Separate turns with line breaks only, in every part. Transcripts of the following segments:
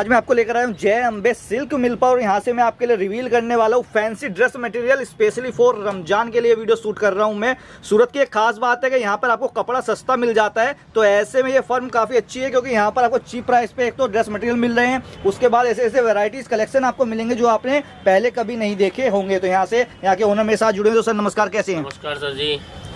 आज मैं आपको लेकर आया हूँ जय अम्बे सिल्क मिल पर, और यहाँ से मैं आपके लिए रिवील करने वाला हूँ fancy dress material specially for Ramzan के लिए वीडियो शूट कर रहा हूँ मैं। सूरत की एक खास बात है कि यहाँ पर आपको कपड़ा सस्ता मिल जाता है, तो ऐसे में ये फर्म काफ़ी अच्छी है क्योंकि यहाँ पर आपको चीप प्राइस पे एक तो ड्रेस मटेरियल मिल रहे हैं, उसके बाद ऐसे ऐसे वैराइटीज़ कलेक्शन आपको मिलेंगे जो आपने पहले कभी नहीं देखे होंगे। तो यहाँ के ओनर मेरे साथ जुड़े हैं। तो सर नमस्कार, कैसे हैं?
नमस्कार सर जी,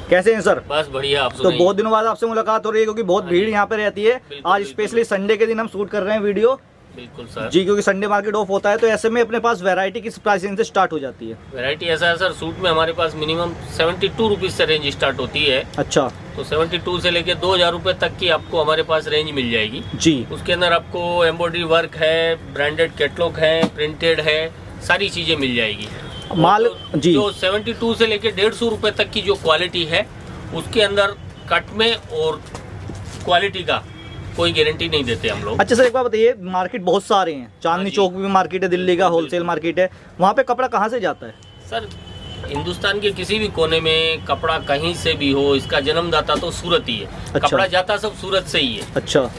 कैसे हैं सर?
बस बढ़िया। आप
तो बहुत दिनों बाद आपसे मुलाकात हो रही है क्योंकि बहुत भीड़ यहाँ पे रहती है। आज स्पेशली संडे के दिन हम शूट कर रहे हैं वीडियो।
बिल्कुल सर
जी, क्योंकि संडे मार्केट ऑफ होता है, तो ऐसे में अपने पास वैरायटी किस प्राइसिंग से स्टार्ट हो जाती है?
वैरायटी ऐसा है सर, सूट में हमारे पास मिनिमम 72 रुपीज़ से रेंज स्टार्ट होती है।
अच्छा,
तो 72 से लेके 2000 रुपए तक की आपको हमारे पास रेंज मिल जाएगी
जी।
उसके अंदर आपको एम्ब्रॉयडरी वर्क है, ब्रांडेड कैटलॉग है, प्रिंटेड है, सारी चीजें मिल जाएगी।
माल जी,
जो 72 से लेके 150 रुपए तक की जो क्वालिटी है उसके अंदर कट में और क्वालिटी का कोई गारंटी नहीं देते हम लोग।
अच्छा सर, एक बात बताइए, मार्केट बहुत सारे हैं, चांदनी चौक भी मार्केट है, दिल्ली का होलसेल मार्केट है, वहाँ पे कपड़ा कहाँ से जाता है?
सर हिंदुस्तान के किसी भी कोने में कपड़ा कहीं से भी हो, इसका जन्मदाता तो सूरत ही है।
अच्छा।
कपड़ा जाता सब सूरत से ही है।
अच्छा,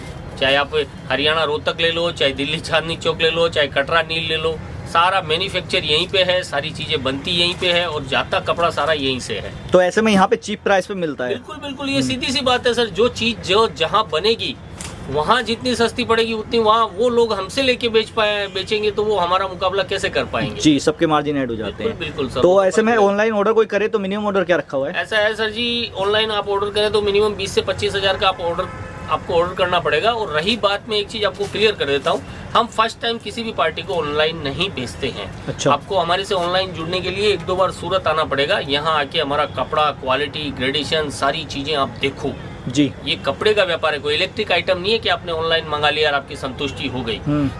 चाहे आप हरियाणा रोहतक ले लो, चाहे दिल्ली चांदनी चौक ले लो, चाहे कटरा नील ले लो, सारा मैन्युफैक्चर यहीं पे है, सारी चीजें बनती यहीं पे है और जाता कपड़ा सारा यहीं से है।
तो ऐसे में यहाँ पे चीप प्राइस पे मिलता है?
बिल्कुल बिल्कुल, ये सीधी सी बात है सर। जो चीज जो जहाँ बनेगी वहाँ जितनी सस्ती पड़ेगी उतनी वहाँ वो लोग हमसे लेके बेचेंगे, तो वो हमारा मुकाबला कैसे कर पाएंगे?
जी, सबके मार्जिन ऐड हो जाते हैं।
बिल्कुल सर।
तो ऐसे में ऑनलाइन ऑर्डर कोई करे तो मिनिमम ऑर्डर क्या रखा हुआ है?
ऐसा है सर जी, ऑनलाइन आप ऑर्डर करें तो मिनिमम 20 से 25 हजार का आपको ऑर्डर करना पड़ेगा। और रही बात, में एक चीज आपको क्लियर कर देता हूँ, हम फर्स्ट टाइम किसी भी पार्टी को ऑनलाइन नहीं भेजते हैं।
अच्छा।
आपको हमारे से ऑनलाइन जुड़ने के लिए 1-2 बार सूरत आना पड़ेगा। यहाँ आके हमारा कपड़ा, क्वालिटी, ग्रेडेशन, सारी चीजें आप देखो
जी।
ये कपड़े का व्यापार है, कोई इलेक्ट्रिक आइटम नहीं है कि आपने ऑनलाइन मंगा लिया और आपकी संतुष्टि हो गई।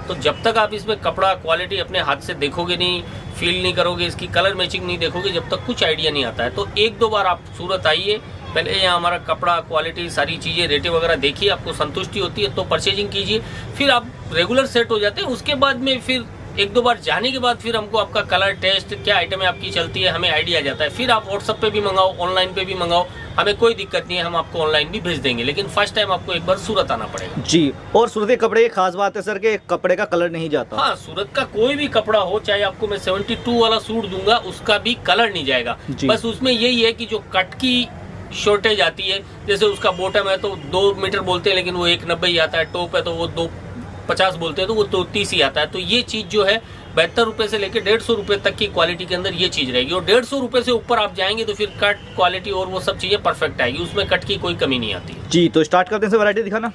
तो जब तक आप इसमें कपड़ा क्वालिटी अपने हाथ से देखोगे नहीं, फील नहीं करोगे, इसकी कलर मैचिंग नहीं देखोगे, जब तक कुछ आइडिया नहीं आता है। तो 1-2 बार आप सूरत आइए, पहले यहाँ हमारा कपड़ा, क्वालिटी, सारी चीज़ें, रेटें वगैरह देखिए, आपको संतुष्टि होती है तो परचेजिंग कीजिए, फिर आप रेगुलर सेट हो जाते हैं। उसके बाद में फिर 1-2 बार जाने के बाद फिर हमको आपका कलर टेस्ट, क्या आइटम है आपकी चलती है, हमें आइडिया जाता है। फिर आप व्हाट्सएप पे भी मंगाओ, ऑनलाइन पे भी मंगाओ, हमें कोई दिक्कत नहीं है, हम आपको ऑनलाइन भी भेज देंगे। लेकिन फर्स्ट टाइम आपको एक बार सूरत आना पड़ेगा।
जी। और सूरत के कपड़े की खास बात है सर कि कपड़े का कलर नहीं जाता।
हाँ, सूरत का कोई भी कपड़ा हो, चाहे आपको मैं 72 वाला सूट दूंगा, उसका भी कलर नहीं जाएगा। बस उसमें यही है कि जो कट की शॉर्टेज आती है, जैसे उसका बॉटम है तो 2 मीटर बोलते हैं लेकिन वो 1,90 ही आता है, टॉप है तो वो 2,50 बोलते हैं तो वो 2,30 ही आता है। तो ये चीज जो है 72 रुपए से लेकर 150 रुपए तक की क्वालिटी के अंदर ये चीज रहेगी। और 150 रुपए से ऊपर आप जाएंगे तो फिर कट, क्वालिटी और वो सब चीजें परफेक्ट आएगी, उसमें कट की कोई कमी नहीं आती।
जी, तो स्टार्ट करते हैं सर, वैरायटी दिखाना।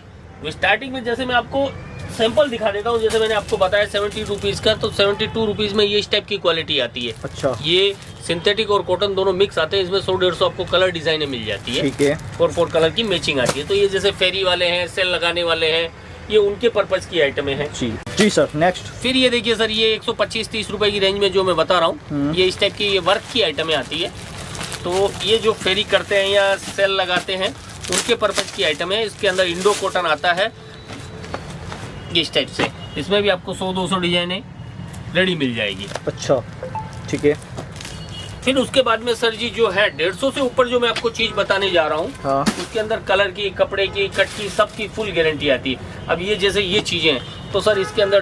स्टार्टिंग में जैसे मैं आपको सैंपल दिखा देता हूँ, जैसे मैंने आपको बताया 70 रुपीज का, तो 72 रुपीज में ये इस टाइप की क्वालिटी आती है।
अच्छा।
ये सिंथेटिक और कॉटन दोनों मिक्स आते हैं, इसमें 100-150 आपको कलर डिजाइने मिल जाती है।
ठीक है।
4 कलर की मैचिंग आती है। तो ये जैसे फेरी वाले हैं, सेल लगाने वाले हैं, ये उनके पर्पज की आइटमें हैं।
जी जी सर, नेक्स्ट।
फिर ये देखिए सर, ये 125-30 रुपए की रेंज में जो मैं बता रहा हूँ, ये इस टाइप की ये वर्क की आइटमें आती है। तो ये जो फेरी करते हैं या सेल लगाते हैं उनके पर्पज की आइटम है। इसके अंदर इंडो कॉटन आता है इस टाइप से, इसमें भी आपको 100-200 डिजाइने रेडी मिल जाएगी।
अच्छा, ठीक है।
फिर उसके बाद में सर जी जो है 150 से ऊपर जो मैं आपको चीज बताने जा रहा हूँ,
हाँ।
उसके अंदर कलर की, कपड़े की, कट की, सबकी फुल गारंटी आती है। अब ये जैसे ये चीजें हैं तो सर इसके अंदर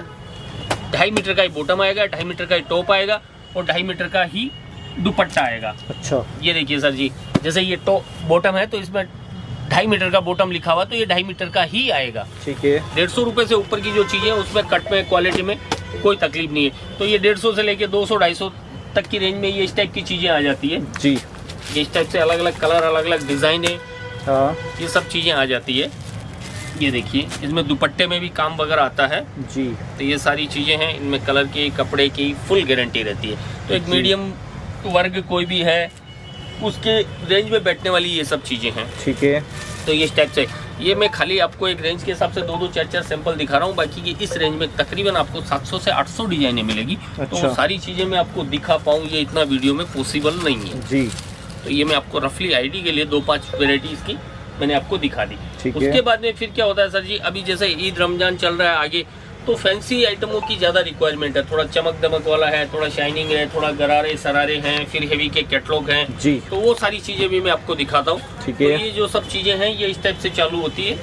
2.5 मीटर का ही बॉटम आएगा, 2.5 मीटर का ही टॉप आएगा और 2.5 मीटर का ही दुपट्टा आएगा।
अच्छा।
ये देखिए सर जी, जैसे ये टॉप बॉटम है तो इसमें 2.5 मीटर का बॉटम लिखा हुआ, तो ये 2.5 मीटर का ही आएगा।
ठीक है।
150 रुपए से ऊपर की जो चीजें हैं उसमें कट में, क्वालिटी में कोई तकलीफ नहीं है। तो ये 150 से लेके 200-250 तक की रेंज में ये इस टाइप की चीजें आ जाती है।
जी।
ये इस टाइप से अलग अलग कलर, अलग अलग डिजाइन है,
हाँ।
ये सब चीजें आ जाती है। ये देखिए, इसमें दुपट्टे में भी काम वगैरह आता है।
जी।
तो ये सारी चीजें हैं, इनमें कलर की, कपड़े की फुल गारंटी रहती है। तो एक मीडियम वर्ग कोई भी है उसके रेंज में बैठने वाली ये सब चीजें हैं।
ठीक है।
तो ये इस टाइप से, ये मैं खाली आपको एक रेंज के हिसाब से 2-2, 4-4 सैंपल दिखा रहा हूँ। बाकी की इस रेंज में तकरीबन आपको 700 से 800 डिजाइनें मिलेगी।
अच्छा।
तो वो सारी चीजें मैं आपको दिखा पाऊँ ये इतना वीडियो में पॉसिबल नहीं है।
जी।
तो ये मैं आपको रफली आईडी के लिए 2-5 वेराइटीज की मैंने आपको दिखा दी। उसके बाद में फिर क्या होता है सर जी, अभी जैसे ईद रमजान चल रहा है आगे, तो फैंसी आइटमों की ज़्यादा रिक्वायरमेंट है। थोड़ा चमक दमक वाला है, थोड़ा शाइनिंग है, थोड़ा गरारे सरारे हैं, फिर हेवी के कैटलॉग हैं जी। तो वो सारी चीज़ें भी मैं आपको दिखाता हूँ। ठीक है। तो ये जो सब चीज़ें हैं ये इस टाइप से चालू होती है।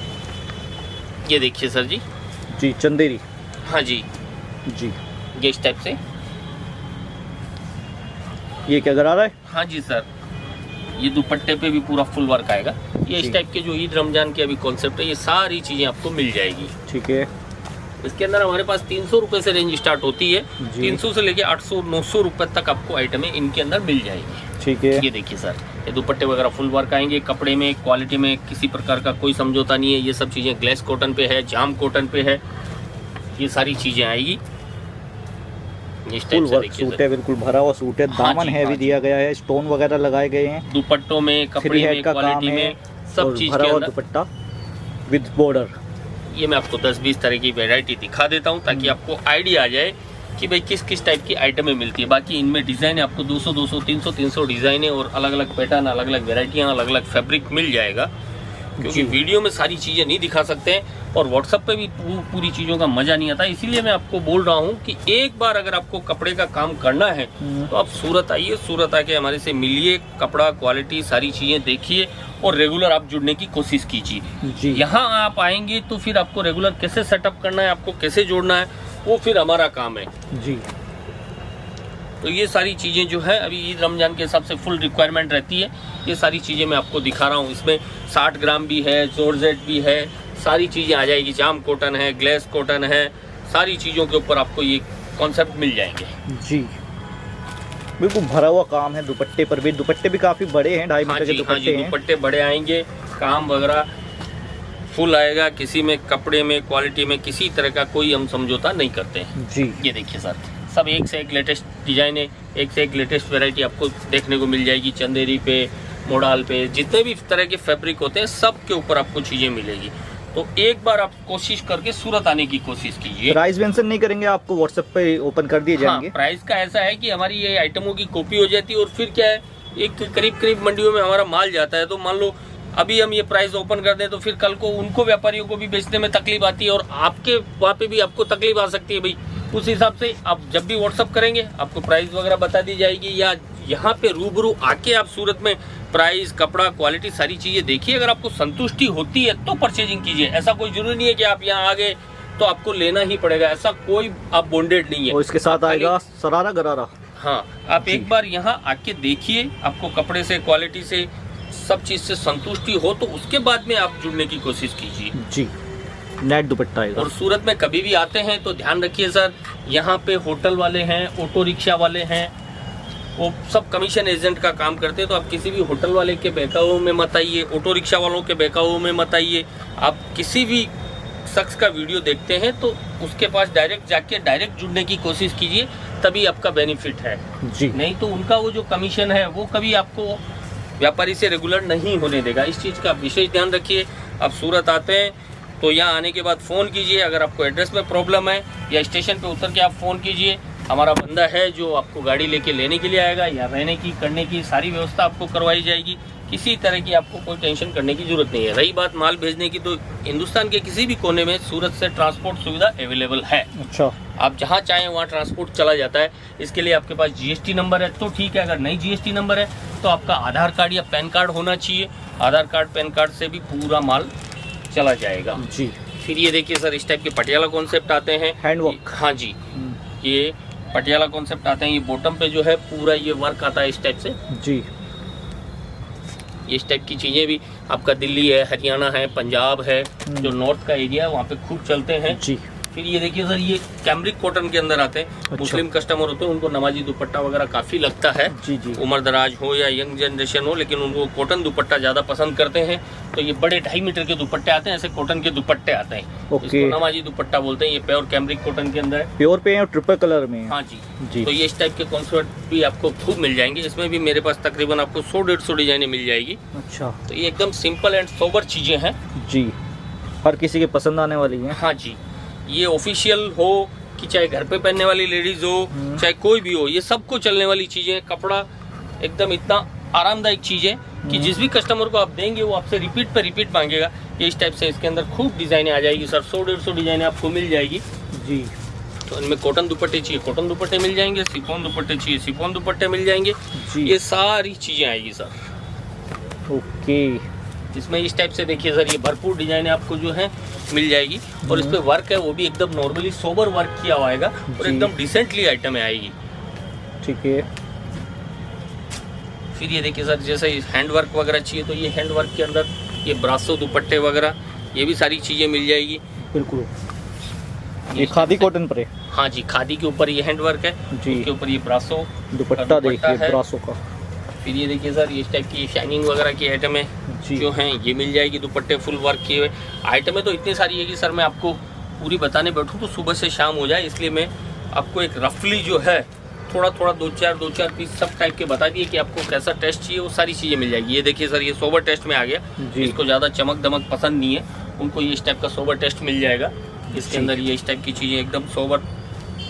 ये देखिए सर जी,
चंदेरी।
हाँ जी
जी।
ये इस टाइप से।
ये क्या गरारा है?
हाँ जी सर, ये दुपट्टे पे भी पूरा फुल वर्क आएगा। ये इस
जी।
टाइप के जो ईद रमजान के अभी कॉन्सेप्ट है, ये सारी चीजें आपको मिल जाएगी।
ठीक है।
इसके अंदर हमारे पास 300 रुपए से रेंज स्टार्ट होती है।
जी।
300 से लेके 800-900 रुपए तक आपको आइटमें इनके अंदर मिल जाएगी।
ठीक है।
ये देखिए सर, ये दुपट्टे वगैरह फुल वर्क आएंगे। कपड़े में क्वालिटी में किसी प्रकार का कोई समझौता नहीं है। ये सब चीजें ग्लेस कॉटन पे है, जाम कॉटन पे है, ये सारी चीजें आएगी। इस टाइप
फुल
से
वर्क
देखिए
सूट
सर।
है, बिल्कुल भरा हुआ सूट है।
हाँ
दामन
जी,
हैवी
हाँ जी।
दिया गया है, स्टोन वगैरह लगाए गए हैं,
दुपट्टों में,
थ्री
कपड़े
हेड
में,
का काम
क्वालिटी
है
में, सब
और
चीज
भरा
के
हुआ
अंदर।
दुपट्टा विद बॉर्डर।
ये मैं आपको 10-20 तरह की वैरायटी दिखा देता हूँ ताकि आपको आइडिया आ जाए कि भाई किस किस टाइप की आइटमें मिलती है। बाकी इनमें डिज़ाइन आपको 200, 300 डिज़ाइन है और अलग अलग पैटर्न, अलग अलग वेराइटियाँ, अलग अलग फैब्रिक मिल जाएगा। क्योंकि
जी।
वीडियो में सारी चीज़ें नहीं दिखा सकते हैं और व्हाट्सएप पे भी पूरी चीज़ों का मज़ा नहीं आता। इसीलिए मैं आपको बोल रहा हूँ कि एक बार अगर आपको कपड़े का काम करना है तो आप सूरत आइए, सूरत आके हमारे से मिलिए, कपड़ा क्वालिटी सारी चीज़ें देखिए और रेगुलर आप जुड़ने की कोशिश कीजिए।
जी।
यहाँ आप आएंगे तो फिर आपको रेगुलर कैसे सेटअप करना है, आपको कैसे जोड़ना है, वो फिर हमारा काम है।
जी।
तो ये सारी चीज़ें जो है अभी ईद रमजान के हिसाब से फुल रिक्वायरमेंट रहती है। ये सारी चीज़ें मैं आपको दिखा रहा हूँ। इसमें 60 ग्राम भी है, जॉर्जेट भी है, सारी चीज़ें आ जाएगी। जाम कॉटन है, ग्लेस कॉटन है, सारी चीज़ों के ऊपर आपको ये कॉन्सेप्ट मिल जाएंगे।
जी, बिल्कुल भरा हुआ काम है। दुपट्टे पर भी, दुपट्टे भी काफ़ी बड़े हैं, 2.5
हाँ
मीटर के
जी, हाँ
दुपट्टे
जी,
हैं।
दुपट्टे बड़े आएंगे, काम वगैरह फुल आएगा। किसी में कपड़े में, क्वालिटी में किसी तरह का कोई हम समझौता नहीं करते हैं।
जी।
ये देखिए सर, सब एक से एक लेटेस्ट डिजाइन है, एक से एक लेटेस्ट वैरायटी आपको देखने को मिल जाएगी। चंदेरी पे, मोडाल पे, जितने भी तरह के फैब्रिक होते हैं सब के ऊपर आपको चीज़ें मिलेगी। तो एक बार आप कोशिश करके सूरत आने की कोशिश कीजिए।
प्राइस मेंशन नहीं करेंगे, आपको व्हाट्सएप पे ओपन कर दिए जाएंगे।
हाँ, प्राइस का ऐसा है कि हमारी ये आइटमों की कॉपी हो जाती है और फिर क्या है, एक करीब मंडियों में हमारा माल जाता है। तो मान लो अभी हम ये प्राइस ओपन कर दें तो फिर कल को उनको, व्यापारियों को भी बेचने में तकलीफ आती है और आपके वहाँ पे भी आपको तकलीफ आ सकती है भाई। उस हिसाब से आप जब भी व्हाट्सअप करेंगे आपको प्राइस वगैरह बता दी जाएगी, या यहाँ पे रूबरू आके आप सूरत में प्राइस, कपड़ा, क्वालिटी सारी चीज़ें देखिए। अगर आपको संतुष्टि होती है तो परचेजिंग कीजिए। ऐसा कोई जरूरी नहीं है कि आप यहाँ आ गए तो आपको लेना ही पड़ेगा, ऐसा कोई आप बॉन्डेड नहीं है।
और इसके साथ आएगा सरारा गरारा।
हाँ, आप एक बार यहाँ आके देखिए, आपको कपड़े से, क्वालिटी से, सब चीज़ से संतुष्टि हो तो उसके बाद में आप जुड़ने की कोशिश कीजिए।
जी, नेट दुपट्टा आएगा।
और सूरत में कभी भी आते हैं तो ध्यान रखिए सर, यहाँ पे होटल वाले हैं, ऑटो रिक्शा वाले हैं, वो सब कमीशन एजेंट का काम करते हैं। तो आप किसी भी होटल वाले के बहकावे में मत आइए, ऑटो रिक्शा वालों के बहकावे में मत आइए। आप किसी भी शख्स का वीडियो देखते हैं तो उसके पास डायरेक्ट जाके डायरेक्ट जुड़ने की कोशिश कीजिए, तभी आपका बेनिफिट है।
जी।
नहीं तो उनका वो जो कमीशन है वो कभी आपको व्यापारी से रेगुलर नहीं होने देगा। इस चीज़ का विशेष ध्यान रखिए। आप सूरत आते हैं तो यहाँ आने के बाद फ़ोन कीजिए। अगर आपको एड्रेस में प्रॉब्लम है या स्टेशन पे उतर के आप फ़ोन कीजिए, हमारा बंदा है जो आपको गाड़ी लेके लेने के लिए आएगा, या रहने की, करने की सारी व्यवस्था आपको करवाई जाएगी। किसी तरह की आपको कोई टेंशन करने की जरूरत नहीं है। रही बात माल भेजने की, तो हिंदुस्तान के किसी भी कोने में सूरत से ट्रांसपोर्ट सुविधा अवेलेबल है।
अच्छा,
आप जहाँ चाहें वहाँ ट्रांसपोर्ट चला जाता है। इसके लिए आपके पास जीएसटी नंबर है तो ठीक है, अगर नहीं जीएसटी नंबर है तो आपका आधार कार्ड या पैन कार्ड होना चाहिए। आधार कार्ड, पैन कार्ड से भी पूरा माल चला जाएगा।
जी।
फिर ये देखिए सर, इस टाइप के पटियाला कॉन्सेप्ट आते हैं,
हैंडवर्क।
हाँ जी, ये पटियाला कॉन्सेप्ट आते हैं। ये बॉटम पे जो है पूरा ये वर्क आता है इस टाइप से।
जी।
इस टाइप की चीज़ें भी आपका दिल्ली है, हरियाणा है, पंजाब है, जो नॉर्थ का एरिया है वहाँ पे खूब चलते हैं।
जी।
फिर ये देखिए सर, ये कैमरिक कॉटन के अंदर आते हैं।
अच्छा।
मुस्लिम कस्टमर होते हैं, उनको नमाजी दुपट्टा वगैरह काफ़ी लगता है।
जी। जी।
उम्र दराज हो या यंग जनरेशन हो, लेकिन उनको कॉटन दुपट्टा ज़्यादा पसंद करते हैं। तो ये बड़े 2.5 मीटर के दुपट्टे आते हैं, ऐसे कॉटन के दुपट्टे आते हैं।
ओके।
इसको नमाजी दुपट्टा बोलते हैं। ये प्योर कैमरिक कॉटन के अंदर है।
प्योर पे है और ट्रिपल कलर में है।
हाँ जी।
जी।
तो ये इस टाइप के कॉन्सेप्ट भी आपको खूब मिल जाएंगे। इसमें भी मेरे पास तकरीबन आपको 100-150 डिजाइनें मिल जाएगी।
अच्छा।
तो ये एकदम सिंपल एंड सोबर चीज़ें हैं।
जी, हर किसी के पसंद आने वाली हैं।
हाँ जी, ये ऑफिशियल हो कि चाहे घर पे पहनने वाली लेडीज हो, चाहे कोई भी हो, ये सबको चलने वाली चीज़ें। कपड़ा एकदम इतना आरामदायक चीज़ है कि जिस भी कस्टमर को आप देंगे वो आपसे रिपीट पे रिपीट मांगेगा। ये इस टाइप से इसके अंदर खूब डिज़ाइनें आ जाएगी सर, 100-150 डिज़ाइनें आपको मिल जाएगी।
जी।
तो इनमें कॉटन दुपट्टे चाहिए, कॉटन दुपट्टे मिल जाएंगे। शिफॉन दुपट्टे चाहिए, शिफॉन दुपट्टे मिल जाएंगे।
जी।
ये सारी चीज़ें आएगी सर।
ओके।
इसमें इस टाइप से देखिए सर, ये भरपूर डिजाइन आपको जो है मिल जाएगी। और इस पे वर्क है वो भी एकदम नॉर्मली सोबर वर्क किया हुआ आएगा और एकदम डिसेंटली आइटम में आएगी।
ठीक है।
फिर ये देखिए सर, जैसे हैंड वर्क वगैरह चाहिए तो ये हैंड वर्क के अंदर ये ब्रासो दुपट्टे वगैरह ये भी सारी चीज़ें मिल जाएगी।
बिल्कुल, ये खादी कॉटन पर है।
हाँ जी, खादी के ऊपर ये हैंड वर्क है जी, उसके ऊपर ये ब्रासो
दुपट्टा देखिए ब्रासो का।
फिर ये देखिए सर, इस टाइप की शाइनिंग वगैरह की आइटम है जो हैं ये मिल जाएगी। दुपट्टे फुल वर्क किए हुए आइटमें तो इतनी सारी है कि सर मैं आपको पूरी बताने बैठूँ तो सुबह से शाम हो जाए, इसलिए मैं आपको एक रफली जो है थोड़ा थोड़ा दो चार पीस सब टाइप के बता दिए कि आपको कैसा टेस्ट चाहिए, वो सारी चीज़ें मिल जाएगी। ये देखिए सर, ये सोबर टेस्ट में आ गया, जिसको ज़्यादा चमक दमक पसंद नहीं है उनको ये इस टाइप का सोबर टेस्ट मिल जाएगा। इसके अंदर ये इस टाइप की चीज़ें एकदम सोबर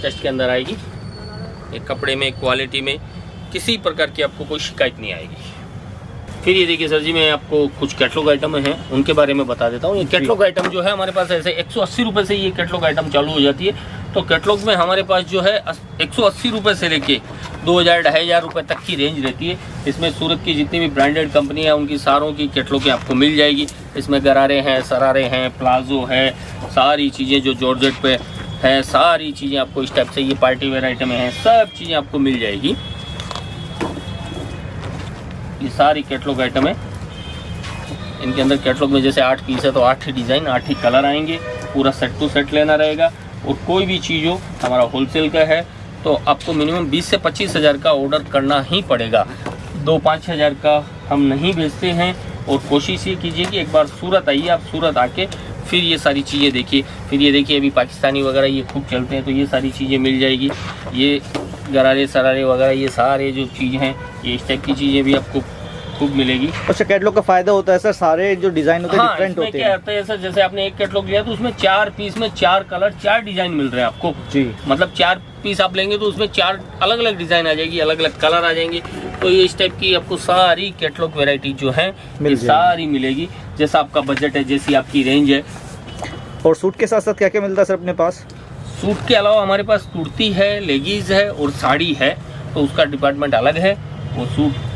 टेस्ट के अंदर आएगी। एक कपड़े में क्वालिटी में किसी प्रकार की आपको कोई शिकायत नहीं आएगी। फिर ये देखिए सर जी, मैं आपको कुछ कैटलॉग आइटम हैं उनके बारे में बता देता हूँ। ये कैटलॉग आइटम जो है हमारे पास ऐसे 180 रुपये से ये कैटलॉग आइटम चालू हो जाती है। तो कैटलॉग में हमारे पास जो है 180 रुपये से लेके 2000-2500 रुपये तक की रेंज रहती है। इसमें सूरत की जितनी भी ब्रांडेड कंपनी है उनकी सारों की कैटलॉग आपको मिल जाएगी। इसमें गरारे हैं, सरारे हैं, प्लाजो है, सारी चीज़ें जो जॉर्जेट पे है, सारी चीज़ें आपको इस टाइप से ये पार्टी वेयर आइटम हैं, सब चीज़ें आपको मिल जाएगी। ये सारी कैटलॉग आइटम है। इनके अंदर कैटलॉग में जैसे 8 पीस है तो 8 ही डिज़ाइन 8 ही कलर आएंगे। पूरा सेट टू सेट लेना रहेगा। और कोई भी चीज़ हो, हमारा होलसेल का है तो आपको मिनिमम 20 से 25 हज़ार का ऑर्डर करना ही पड़ेगा। 2-5 हज़ार का हम नहीं भेजते हैं। और कोशिश ये कीजिए कि एक बार सूरत आइए, आप सूरत आके फिर ये सारी चीज़ें देखिए। फिर ये देखिए, अभी पाकिस्तानी वगैरह ये खूब चलते हैं तो ये सारी चीज़ें मिल जाएगी। ये गरारे सरारे वगैरह ये सारे जो चीज़ हैं, ये इस टाइप की चीज़ें भी आपको खूब मिलेगी।
अच्छा, कैटलॉग का फायदा होता है सर, सारे जो डिजाइन होते हैं डिफरेंट होते हैं।
क्या होता है सर, जैसे आपने एक कैटलॉग लिया तो उसमें 4 पीस में 4 कलर 4 डिजाइन मिल रहे हैं आपको
जी।
मतलब 4 पीस आप लेंगे तो उसमें 4 अलग अलग डिजाइन आ जाएगी, अलग अलग कलर आ जाएंगे। तो ये इस टाइप की आपको सारी कैटलॉग वेराइटी जो है ये सारी मिलेगी, जैसा आपका बजट है, जैसी आपकी रेंज है।
और सूट के साथ साथ क्या क्या मिलता है सर अपने पास?
सूट के अलावा हमारे पास कुर्ती है, लेगीज है और साड़ी है, तो उसका डिपार्टमेंट अलग है। वो सूट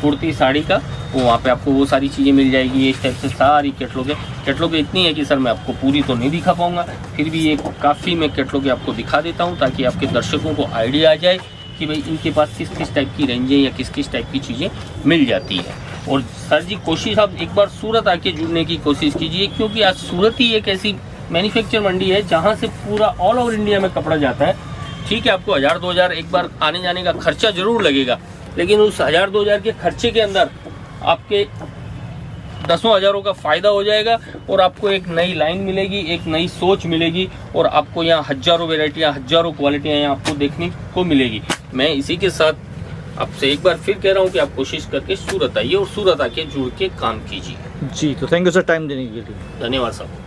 कुर्ती साड़ी का वो वहाँ पे आपको वो सारी चीज़ें मिल जाएगी। इस टाइप से सारी कैटलॉग है। कैटलॉग इतनी है कि सर मैं आपको पूरी तो नहीं दिखा पाऊँगा, फिर भी ये काफ़ी मैं कैटलॉग आपको दिखा देता हूँ ताकि आपके दर्शकों को आइडिया आ जाए कि भाई इनके पास किस किस टाइप की रेंजें या किस किस टाइप की चीज़ें मिल जाती है। और सर जी कोशिश आप एक बार सूरत आके जुड़ने की कोशिश कीजिए, क्योंकि आज सूरत ही एक ऐसी मैन्युफैक्चर मंडी है जहाँ से पूरा ऑल ओवर इंडिया में कपड़ा जाता है। ठीक है, आपको 1000-2000 एक बार आने जाने का खर्चा जरूर लगेगा, लेकिन उस 1000-2000 के खर्चे के अंदर आपके 10 हज़ारों का फ़ायदा हो जाएगा और आपको एक नई लाइन मिलेगी, एक नई सोच मिलेगी और आपको यहाँ हज़ारों वेराइटियाँ, हज़ारों क्वालिटियाँ यहाँ आपको देखने को मिलेगी। मैं इसी के साथ आपसे एक बार फिर कह रहा हूँ कि आप कोशिश करके सूरत आइए और सूरत आके जुड़ के काम कीजिए।
जी, तो थैंक यू सर टाइम देने के लिए।
धन्यवाद साहब।